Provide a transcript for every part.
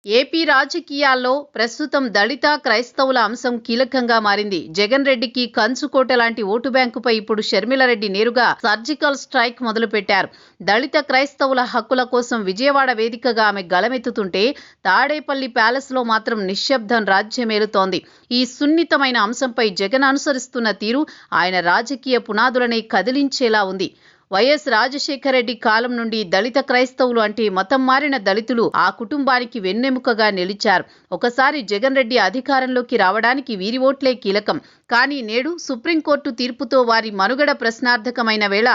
AP రాజకీయాల్లో ప్రస్తుతం దళిత క్రైస్తవుల అంశం కీలకంగా మారింది. జగన్ రెడ్డికి కంచుకోట లాంటి ఓటు బ్యాంకుపై ఇప్పుడు షర్మిలారెడ్డి నేరుగా సర్జికల్ స్ట్రైక్ మొదలుపెట్టారు. దళిత క్రైస్తవుల హక్కుల కోసం విజయవాడ వేదికగా ఆమె గళమెత్తుతుంటే తాడేపల్లి ప్యాలెస్ లో మాత్రం నిశ్శబ్దం రాజ్యమేలుతోంది. ఈ సున్నితమైన అంశంపై జగన్ అనుసరిస్తున్న తీరు ఆయన రాజకీయ పునాదులనే కదిలించేలా ఉంది. వైఎస్ రాజశేఖర రెడ్డి కాలం నుండి దళిత క్రైస్తవులు అంటే మతం మారిన దళితులు ఆ కుటుంబానికి వెన్నెముకగా నిలిచారు. ఒకసారి జగన్ రెడ్డి అధికారంలోకి రావడానికి వీరి ఓట్లే కీలకం. కానీ నేడు సుప్రీంకోర్టు తీర్పుతో వారి మనుగడ ప్రశ్నార్థకమైన వేళ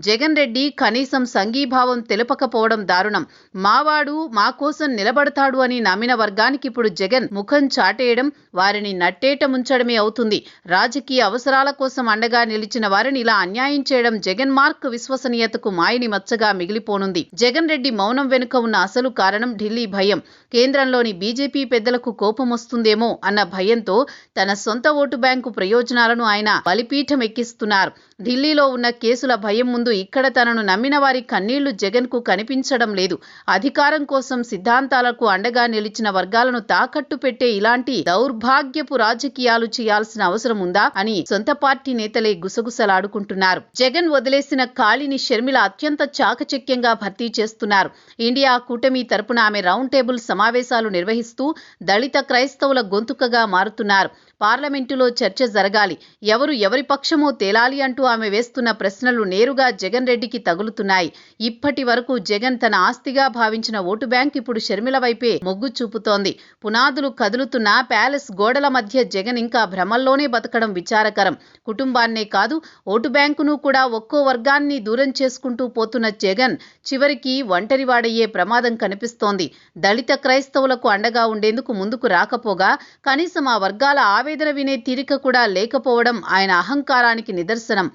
జగన్ రెడ్డి కనీసం సంఘీభావం తెలపకపోవడం దారుణం. మావాడు మా కోసం నిలబడతాడు అని నమ్మిన వర్గానికి ఇప్పుడు జగన్ ముఖం చాటేయడం వారిని నట్టేట ముంచడమే అవుతుంది. రాజకీయ అవసరాల కోసం అండగా నిలిచిన వారిని ఇలా అన్యాయం చేయడం జగన్ మార్క్ విశ్వసనీయతకు మాయని మచ్చగా మిగిలిపోనుంది. జగన్ రెడ్డి మౌనం వెనుక ఉన్న అసలు కారణం ఢిల్లీ భయం. కేంద్రంలోని బీజేపీ పెద్దలకు కోపం వస్తుందేమో అన్న భయంతో తన సొంత ఓటు బ్యాంకు ప్రయోజనాలను ఆయన బలిపీఠం ఎక్కిస్తున్నారు. ఢిల్లీలో ఉన్న కేసుల భయం ముందు ఇక్కడ తనను నమ్మిన వారి కన్నీళ్లు జగన్ కు కనిపించడం లేదు. అధికారం కోసం సిద్ధాంతాలకు అండగా నిలిచిన వర్గాలను తాకట్టు పెట్టే ఇలాంటి దౌర్భాగ్యపు రాజకీయాలు చేయాల్సిన అవసరం ఉందా అని సొంత పార్టీ నేతలే గుసగుసలాడుకుంటున్నారు. జగన్ వదిలేసిన ఖాళీని షర్మిల అత్యంత చాకచక్యంగా భర్తీ చేస్తున్నారు. ఇండియా కూటమి తరపున ఆమె రౌండ్ టేబుల్ సమావేశాలు నిర్వహిస్తూ దళిత క్రైస్తవుల గొంతుకగా మారుతున్నారు. పార్లమెంటులో చర్చ జరగాలి, ఎవరి పక్షమో తేలాలి అంటూ ఆమె వేస్తున్న ప్రశ్నలు నేరుగా జగన్ రెడ్డికి తగులుతున్నాయి. ఇప్పటి వరకు జగన్ తన ఆస్తిగా భావించిన ఓటు బ్యాంక్ ఇప్పుడు షర్మిల వైపే మొగ్గు చూపుతోంది. పునాదులు కదులుతున్న ప్యాలెస్ గోడల మధ్య జగన్ ఇంకా భ్రమల్లోనే బతకడం విచారకరం. కుటుంబాన్నే కాదు ఓటు బ్యాంకును కూడా ఒక్కో వర్గాన్ని దూరం చేసుకుంటూ పోతున్న జగన్ చివరికి ఒంటరివాడయ్యే ప్రమాదం కనిపిస్తోంది. దళిత క్రైస్తవులకు అండగా ఉండేందుకు ముందుకు రాకపోగా కనీసం ఆ వర్గాల ఆవేదన వినే తీరిక కూడా లేకపోవడం ఆయన అహంకారానికి నిదర్శనం.